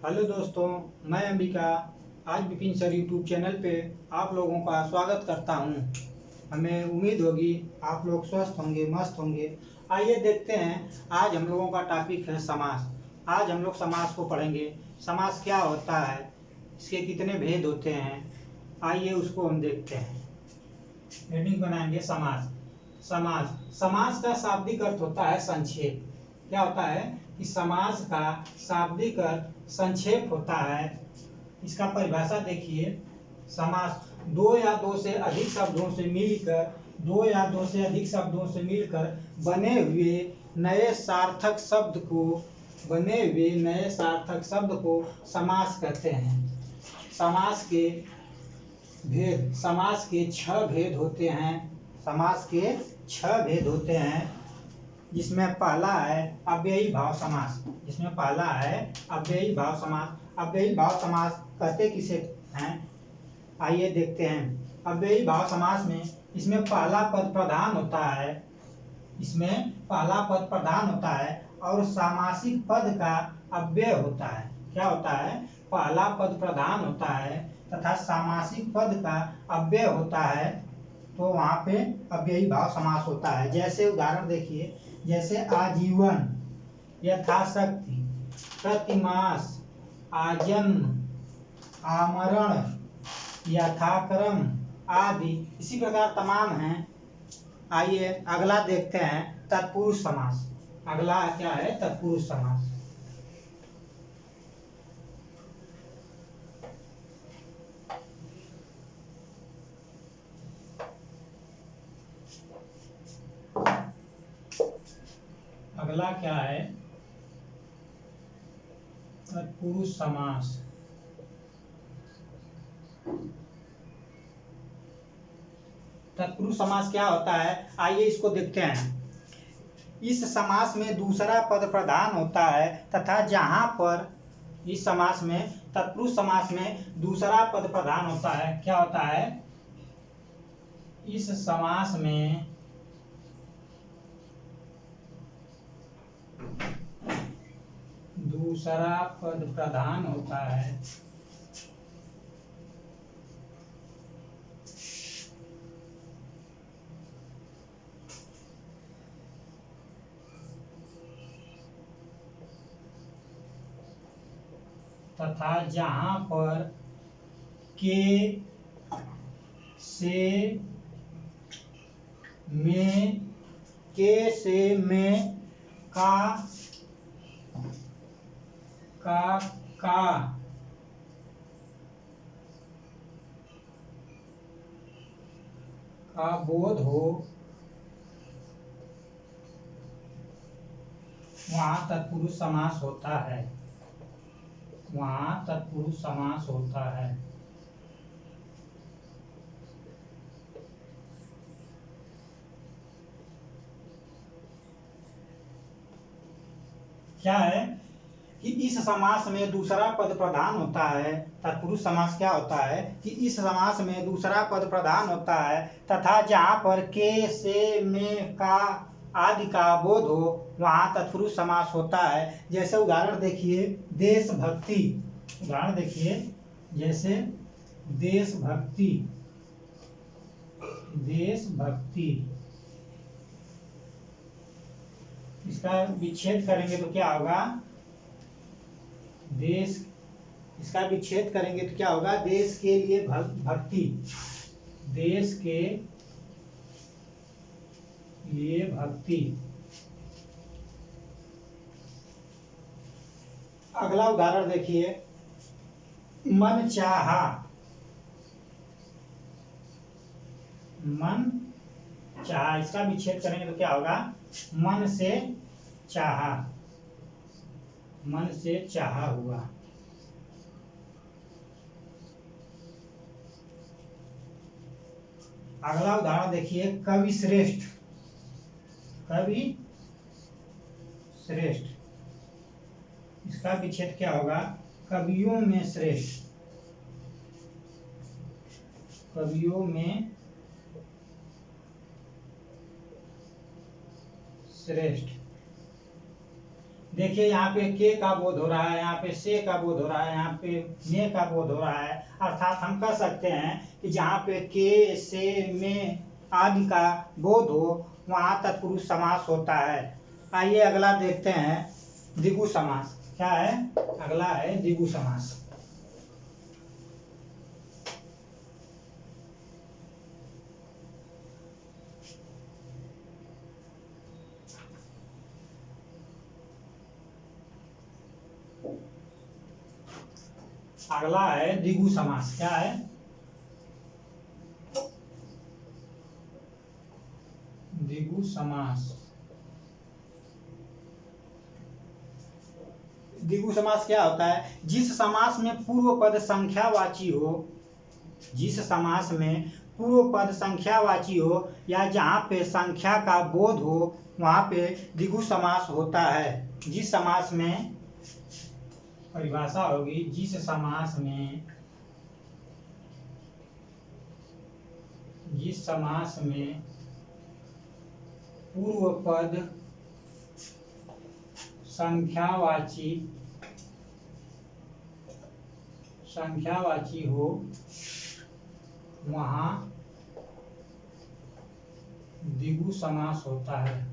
Hello दोस्तों, मैं अंबिका आज विपिन सर यूट्यूब चैनल पे आप लोगों का स्वागत करता हूं। हमें उम्मीद होगी आप लोग स्वस्थ होंगे, मस्त होंगे। आइए देखते हैं, आज हम लोगों का टॉपिक है समास। आज हम लोग समास को पढ़ेंगे। समास क्या होता है, इसके कितने भेद होते हैं, आइए उसको हम देखते हैं। हेडिंग बनाएंगे समास। समास समास का शाब्दिक अर्थ होता है संक्षेप। क्या होता है कि समास का शाब्दिक अर्थ संक्षेप होता है। इसका परिभाषा देखिए। समास दो या दो से अधिक शब्दों से मिलकर बने हुए नए सार्थक शब्द को समास कहते हैं। समास के 6 भेद होते हैं। समास के 6 भेद होते हैं, जिसमें पहला है अव्ययी भाव समास। अव्ययी भाव समास कहते किसे हैं, आइए देखते हैं। अव्ययी भाव समास में इसमें पहला पद प्रधान होता है और सामासिक पद का अव्यय होता है। क्या होता है? पहला पद प्रधान होता है तथा सामासिक पद का अव्यय होता है, तो वहां पे अव्ययी भाव समास होता है। जैसे उदाहरण देखिए, जैसे आजीवन, यथाशक्ति, प्रतिमास, आजन्म, आमरण, यथाक्रम आदि इसी प्रकार तमाम हैं। आइए अगला देखते हैं, तत्पुरुष समास। अगला क्या है? तत्पुरुष समास। अगला क्या है? तत्पुरुष समास। तत्पुरुष समास क्या होता है, आइए इसको देखते हैं। इस समास में दूसरा पद प्रधान होता है तथा जहां पर इस समास में, तत्पुरुष समास में दूसरा पद प्रधान होता है। क्या होता है? इस समास में दूसरा पद प्रधान होता है तथा जहां पर के से में का बोध हो, वहां तत्पुरुष समास होता है। क्या है कि इस समास में दूसरा पद प्रधान होता है। तत्पुरुष समास क्या होता है कि इस समास में दूसरा पद प्रधान होता है तथा जहां पर के, से, में, का आदि का बोध हो, वहां तत्पुरुष समास होता है। जैसे उदाहरण देखिए, देशभक्ति। उदाहरण देखिए, जैसे देशभक्ति। इसका विच्छेद करेंगे तो क्या होगा? इसका विच्छेद करेंगे तो क्या होगा? देश के लिए भक्ति। देश के लिए भक्ति। अगला उदाहरण देखिए, मन चाहा। इसका विच्छेद करेंगे तो क्या होगा? मन से चाहा हुआ। अगला उदाहरण देखिए, कवि श्रेष्ठ। इसका विच्छेद क्या होगा? कवियों में श्रेष्ठ। देखिए यहाँ पे के का बोध हो रहा है, यहाँ पे से का बोध हो रहा है, यहाँ पे में का बोध हो रहा है। अर्थात हम कह सकते हैं कि जहाँ पे के, से, में आदि का बोध हो वहाँ तत्पुरुष समास होता है। आइए अगला देखते हैं द्विगु समास। क्या है? अगला है द्विगु समास। अगला है द्विगु समास। क्या है? द्विगु समास। द्विगु समास क्या होता है? जिस समास में पूर्व पद संख्यावाची हो, जिस समास में पूर्व पद संख्यावाची हो या जहाँ पे संख्या का बोध हो वहाँ पे द्विगु समास होता है। जिस समास में, परिभाषा होगी, जिस समास में पूर्व पद संख्यावाची हो वहाँ द्विगु समास होता है।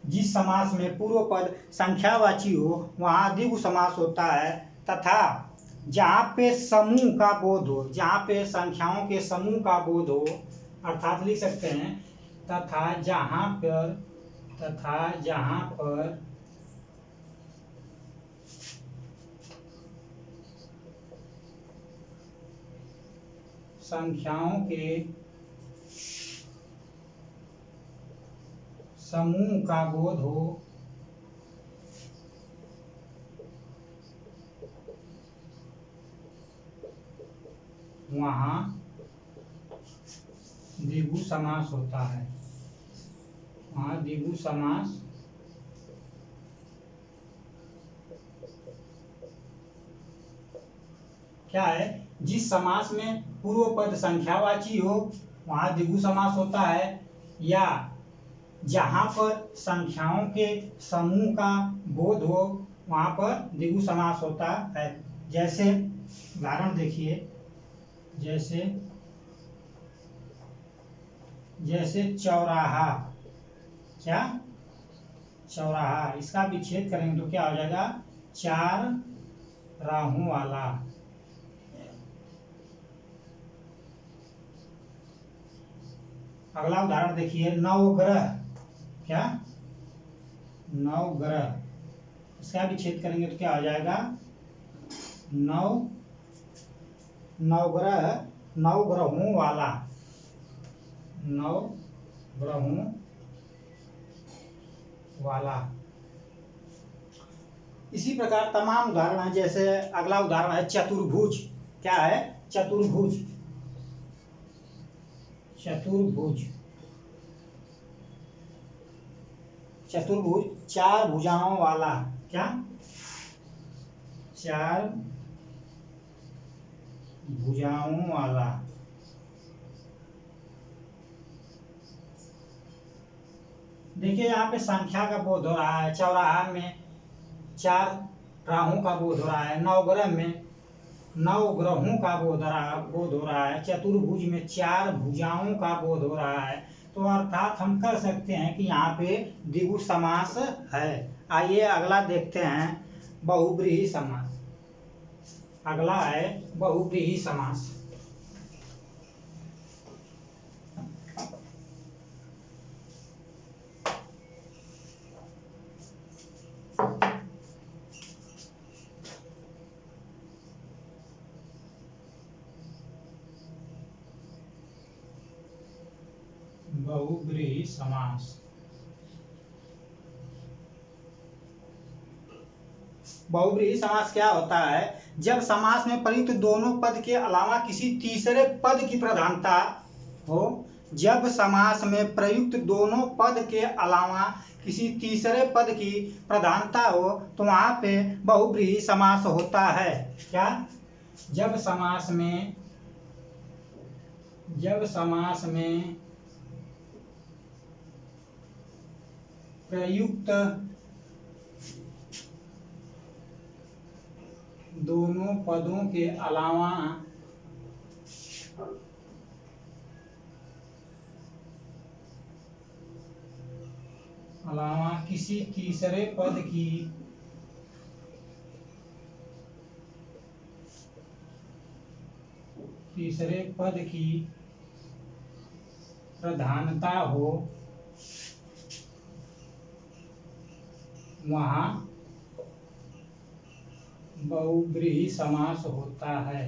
जिस समास में पूर्व पद संख्यावाची हो वहाँ द्विगु समास होता है। तथा जहाँ पे समूह का बोध हो, जहाँ पे संख्याओं के समूह का बोध हो, अर्थात लिख सकते हैं तथा जहाँ पर संख्याओं के समूह का बोध हो वहाँ द्विगु समास होता है। वहाँ द्विगु समास क्या है? जिस समास में पूर्व पद संख्यावाची हो वहाँ द्विगु समास होता है, या जहाँ पर संख्याओं के समूह का बोध हो वहाँ पर द्विगु समास होता है। जैसे उदाहरण देखिए, जैसे चौराहा। क्या? चौराहा। इसका विच्छेद करेंगे तो क्या हो जाएगा? चार राहों वाला। अगला उदाहरण देखिए, नवग्रह। क्या? नवग्रह। इसका विच्छेद करेंगे तो क्या हो जाएगा? नवग्रह, नवग्रहों वाला। नवग्रहों वाला। इसी प्रकार तमाम उदाहरण है। जैसे अगला उदाहरण है चतुर्भुज। क्या है? चतुर्भुज। चतुर्भुज, चतुर्भुज चार भुजाओं वाला। क्या? चार भुजाओं वाला। देखिए यहाँ पे संख्या का बोध हो रहा है। चौराहा में चार राहों का बोध हो रहा है। नवग्रह में नवग्रहों का बोध हो रहा है। चतुर्भुज में चार भुजाओं का बोध हो रहा है। तो अर्थात हम कर सकते हैं कि यहाँ पे द्विगु समास है। आइए अगला देखते हैं बहुब्रीहि समास। अगला है बहुब्रीहि समास। बहुब्रीहि समास। बहुब्रीहि समास क्या होता है? जब समास में प्रयुक्त दोनों पद के अलावा किसी तीसरे पद की प्रधानता हो। जब समास में प्रयुक्त दोनों पद के अलावा किसी तीसरे पद की प्रधानता हो तो वहाँ पे बहुब्रीहि समास होता है। क्या? जब समास में जब समास में प्रयुक्त दोनों पदों के अलावा किसी तीसरे पद की प्रधानता हो वहाँ बहुब्रीहि समास होता है।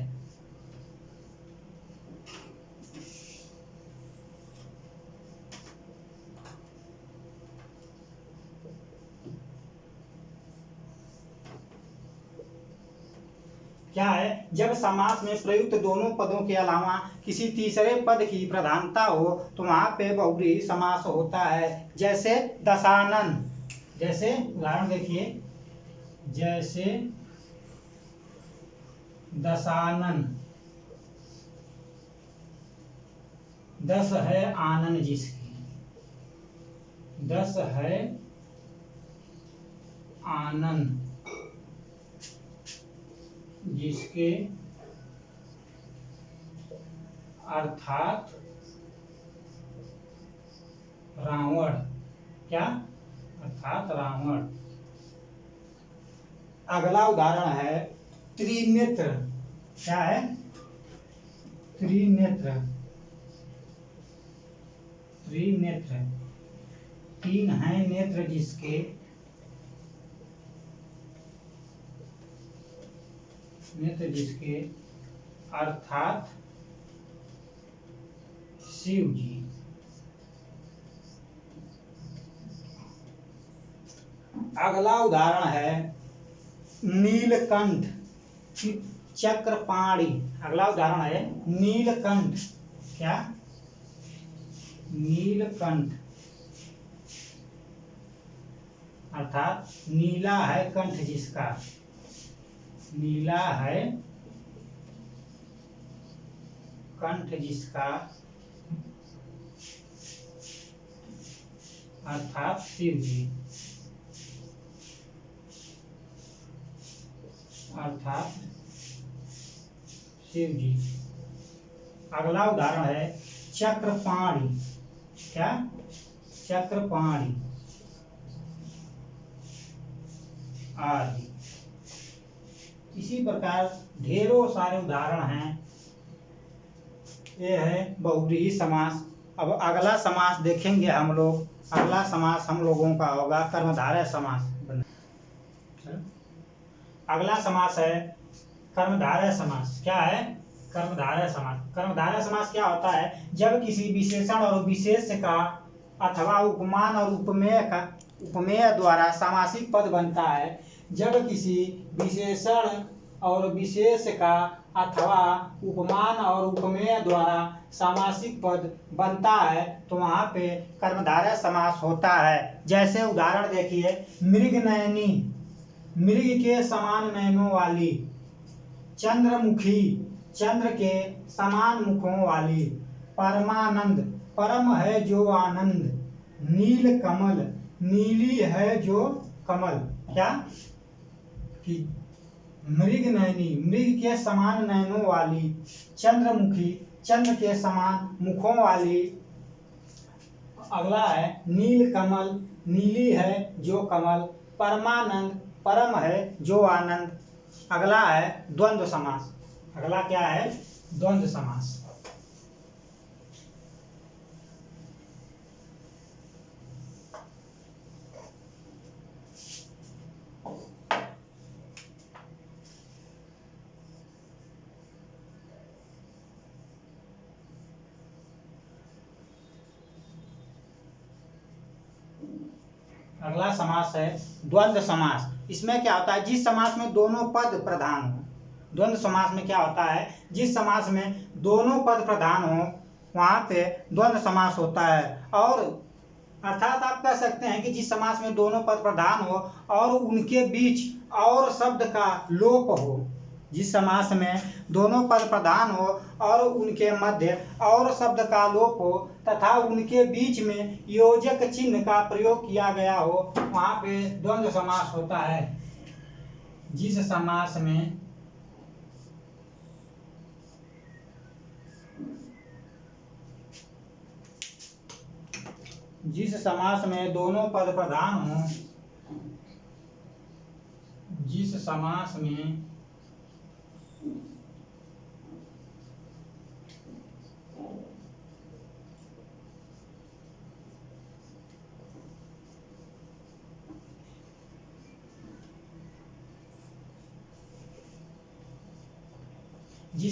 क्या है? जब समास में प्रयुक्त दोनों पदों के अलावा किसी तीसरे पद की प्रधानता हो तो वहां पे बहुब्रीहि समास होता है। जैसे दशानन, जैसे उदाहरण देखिए, जैसे दशानन, दस है आनन जिसकी, दस है आनन जिसके, अर्थात रावण। क्या? अर्थात रावण। अगला उदाहरण है त्रिनेत्र। क्या है? त्रिनेत्र। त्रिनेत्र, तीन हैं नेत्र जिसके, अर्थात शिव जी। अगला उदाहरण है नीलकंठ चक्रपाणि। अगला उदाहरण है नीलकंठ। क्या? नीलकंठ, अर्थात नीला है कंठ जिसका, नीला है कंठ जिसका, अर्थात शिव जी, अर्थात शिव जी। अगला उदाहरण है चक्रपाणि। क्या? चक्रपाणि आदि। इसी प्रकार ढेरों सारे उदाहरण हैं। ये है बहुब्रीहि समास। अब अगला समास देखेंगे हम लोग। अगला समास हम लोगों का होगा कर्मधारय समास। अगला समास है कर्मधारय समास। क्या है? कर्मधारय समास। कर्मधारय समास क्या होता है? जब किसी विशेषण और विशेष का अथवा उपमान और उपमेय द्वारा सामासिक पद बनता है। जब किसी विशेषण और विशेष का अथवा उपमान और उपमेय द्वारा सामासिक पद बनता है तो वहां पे कर्मधारय समास होता है। जैसे उदाहरण देखिए, मृगनयनी, मृग के समान नयनों वाली, चंद्रमुखी, चंद्र के समान मुखों वाली, परमानंद, परम है जो आनंद, नील कमल, नीली है जो कमल। क्या? कि मृग नयनी, मृग के समान नयनों वाली, चंद्रमुखी, चंद्र के समान मुखों वाली। अगला है नील कमल, नीली है जो कमल, परमानंद, परम है जो आनंद। अगला है द्वंद्व समास। अगला क्या है? द्वंद्व समास। अगला समास है द्वंद्व समास। इसमें क्या होता है? जिस समास में दोनों पद प्रधान हो। द्वंद्व समास में क्या होता है? जिस समास में दोनों पद प्रधान हो वहां पे द्वंद्व समास होता है। और अर्थात आप कह सकते हैं कि जिस समास में दोनों पद प्रधान हो और उनके बीच और शब्द का लोप हो, जिस समास में दोनों पद प्रधान हो और उनके मध्य और शब्द का लोप हो तथा उनके बीच में योजक चिन्ह का प्रयोग किया गया हो वहां पे द्वंद्व समास होता है। जिस समास में दोनों पद प्रधान हों, जिस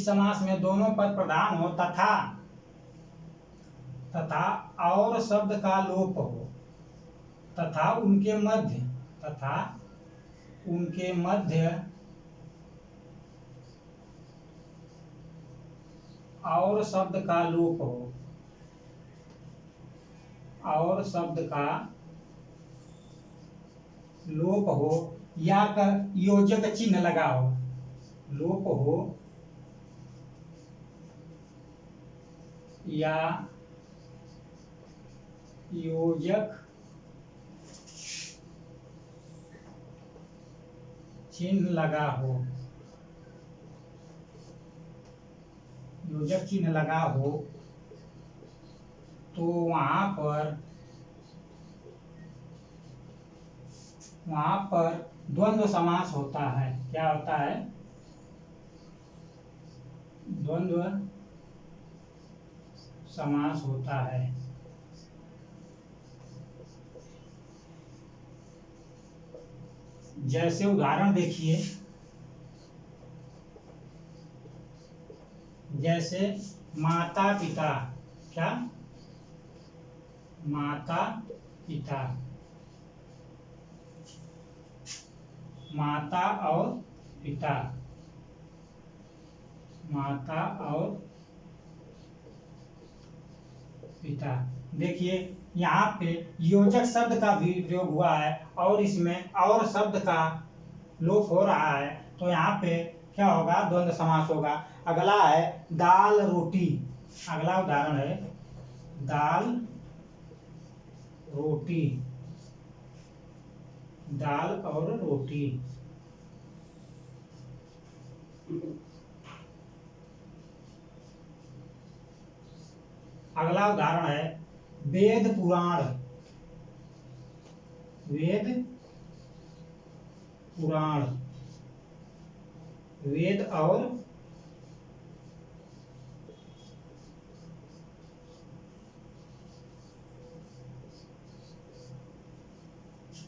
समास में दोनों पद प्रधान हो तथा और शब्द का लोप हो तथा उनके मध्य और शब्द का लोप हो या योजक चिन्ह लगा हो, लोप हो या योजक चिन्ह लगा हो तो वहां पर द्वंद्व समास होता है। क्या होता है? द्वंद्व समास होता है। जैसे उदाहरण देखिए, जैसे माता पिता, क्या माता पिता, माता और पिता, माता और पिता। देखिए यहाँ पे योजक शब्द का भी प्रयोग हुआ है और इसमें और शब्द का लोप हो रहा है, तो यहाँ पे क्या होगा? द्वंद्व समास होगा। अगला है दाल रोटी। अगला उदाहरण है दाल रोटी, दाल और रोटी। अगला उदाहरण है वेद पुराण। वेद पुराण, वेद और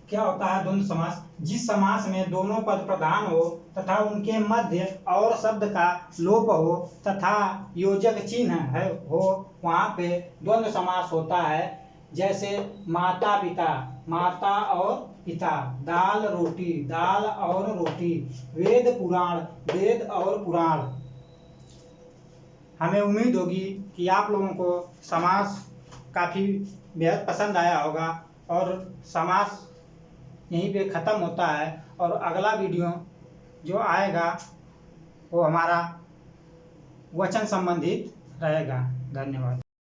क्या होता है? द्वंद्व समास। जिस समास में दोनों पद प्रधान हो तथा उनके मध्य और शब्द का लोप हो तथा योजक चिन्ह हो वहां पे द्वंद्व समास होता है। जैसे माता पिता, माता और पिता, दाल रोटी, दाल और रोटी, वेद पुराण, वेद और पुराण। हमें उम्मीद होगी कि आप लोगों को समास काफी बेहद पसंद आया होगा और समास यहीं पे ख़त्म होता है और अगला वीडियो जो आएगा वो हमारा वचन संबंधित रहेगा। धन्यवाद।